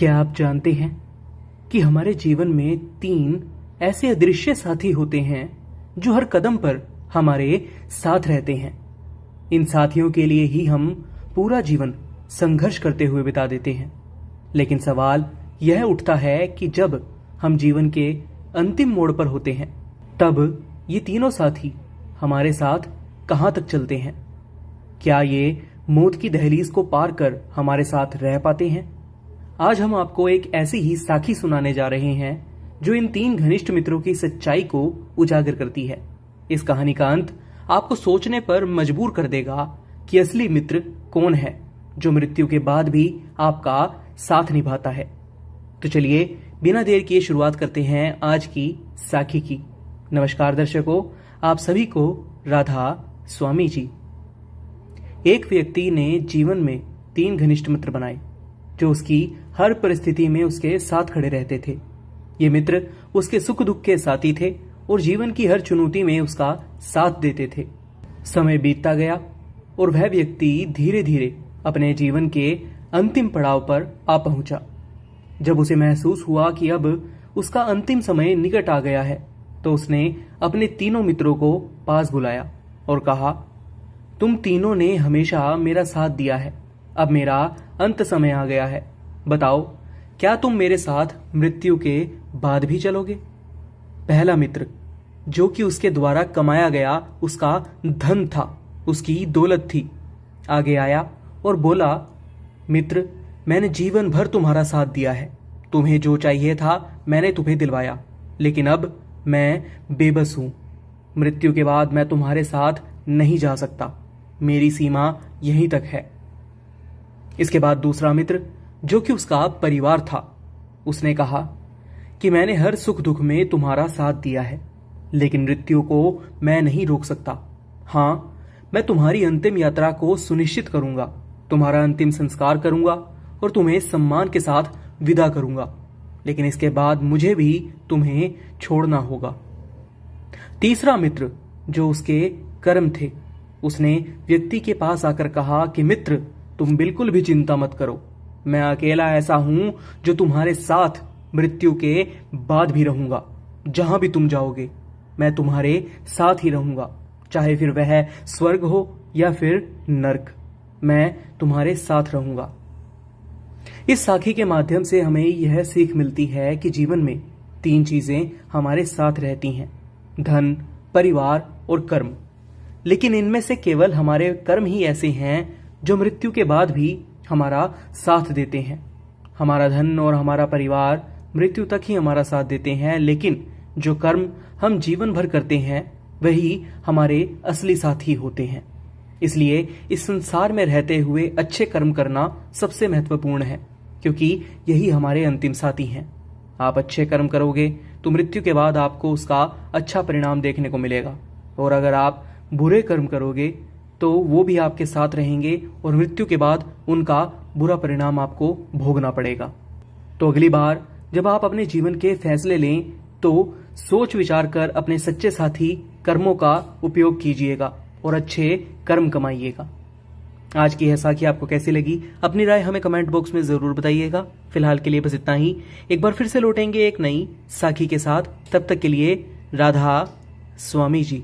क्या आप जानते हैं कि हमारे जीवन में 3 ऐसे अदृश्य साथी होते हैं जो हर कदम पर हमारे साथ रहते हैं। इन साथियों के लिए ही हम पूरा जीवन संघर्ष करते हुए बिता देते हैं। लेकिन सवाल यह उठता है कि जब हम जीवन के अंतिम मोड़ पर होते हैं तब ये तीनों साथी हमारे साथ कहां तक चलते हैं? क्या ये मौत की दहलीज को पार कर हमारे साथ रह पाते हैं? आज हम आपको एक ऐसी ही साखी सुनाने जा रहे हैं जो इन 3 घनिष्ठ मित्रों की सच्चाई को उजागर करती है। इस कहानी का अंत आपको सोचने पर मजबूर कर देगा कि असली मित्र कौन है जो मृत्यु के बाद भी आपका साथ निभाता है। तो चलिए बिना देर किए शुरुआत करते हैं आज की साखी की। नमस्कार दर्शकों, आप सभी को राधा स्वामी जी। एक व्यक्ति ने जीवन में 3 घनिष्ठ मित्र बनाए जो उसकी हर परिस्थिति में उसके साथ खड़े रहते थे। ये मित्र उसके सुख दुख के साथी थे और जीवन की हर चुनौती में उसका साथ देते थे। समय बीतता गया और वह व्यक्ति धीरे धीरे अपने जीवन के अंतिम पड़ाव पर आ पहुंचा। जब उसे महसूस हुआ कि अब उसका अंतिम समय निकट आ गया है तो उसने अपने तीनों मित्रों को पास बुलाया और कहा, तुम तीनों ने हमेशा मेरा साथ दिया है, अब मेरा अंत समय आ गया है। बताओ, क्या तुम मेरे साथ मृत्यु के बाद भी चलोगे? पहला मित्र, जो कि उसके द्वारा कमाया गया उसका धन था, उसकी दौलत थी, आगे आया और बोला, मित्र, मैंने जीवन भर तुम्हारा साथ दिया है। तुम्हें जो चाहिए था मैंने तुम्हें दिलवाया, लेकिन अब मैं बेबस हूं। मृत्यु के बाद मैं तुम्हारे साथ नहीं जा सकता, मेरी सीमा यहीं तक है। इसके बाद दूसरा मित्र, जो कि उसका परिवार था, उसने कहा कि मैंने हर सुख दुख में तुम्हारा साथ दिया है, लेकिन मृत्यु को मैं नहीं रोक सकता। हाँ, मैं तुम्हारी अंतिम यात्रा को सुनिश्चित करूंगा, तुम्हारा अंतिम संस्कार करूंगा और तुम्हें सम्मान के साथ विदा करूंगा, लेकिन इसके बाद मुझे भी तुम्हें छोड़ना होगा। तीसरा मित्र, जो उसके कर्म थे, उसने व्यक्ति के पास आकर कहा कि मित्र, तुम बिल्कुल भी चिंता मत करो, मैं अकेला ऐसा हूं जो तुम्हारे साथ मृत्यु के बाद भी रहूंगा। जहां भी तुम जाओगे मैं तुम्हारे साथ ही रहूंगा, चाहे फिर वह स्वर्ग हो या फिर नर्क, मैं तुम्हारे साथ रहूंगा। इस साखी के माध्यम से हमें यह सीख मिलती है कि जीवन में 3 चीजें हमारे साथ रहती हैं, धन, परिवार और कर्म। लेकिन इनमें से केवल हमारे कर्म ही ऐसे हैं जो मृत्यु के बाद भी हमारा साथ देते हैं। हमारा धन और हमारा परिवार मृत्यु तक ही हमारा साथ देते हैं, लेकिन जो कर्म हम जीवन भर करते हैं वही हमारे असली साथी होते हैं। इसलिए इस संसार में रहते हुए अच्छे कर्म करना सबसे महत्वपूर्ण है, क्योंकि यही हमारे अंतिम साथी हैं। आप अच्छे कर्म करोगे तो मृत्यु के बाद आपको उसका अच्छा परिणाम देखने को मिलेगा, और अगर आप बुरे कर्म करोगे तो वो भी आपके साथ रहेंगे और मृत्यु के बाद उनका बुरा परिणाम आपको भोगना पड़ेगा। तो अगली बार जब आप अपने जीवन के फैसले लें तो सोच विचार कर अपने सच्चे साथी कर्मों का उपयोग कीजिएगा और अच्छे कर्म कमाइएगा। आज की यह साखी आपको कैसी लगी? अपनी राय हमें कमेंट बॉक्स में जरूर बताइएगा। फिलहाल के लिए बस इतना ही। एक बार फिर से लौटेंगे एक नई साखी के साथ। तब तक के लिए राधा स्वामी जी।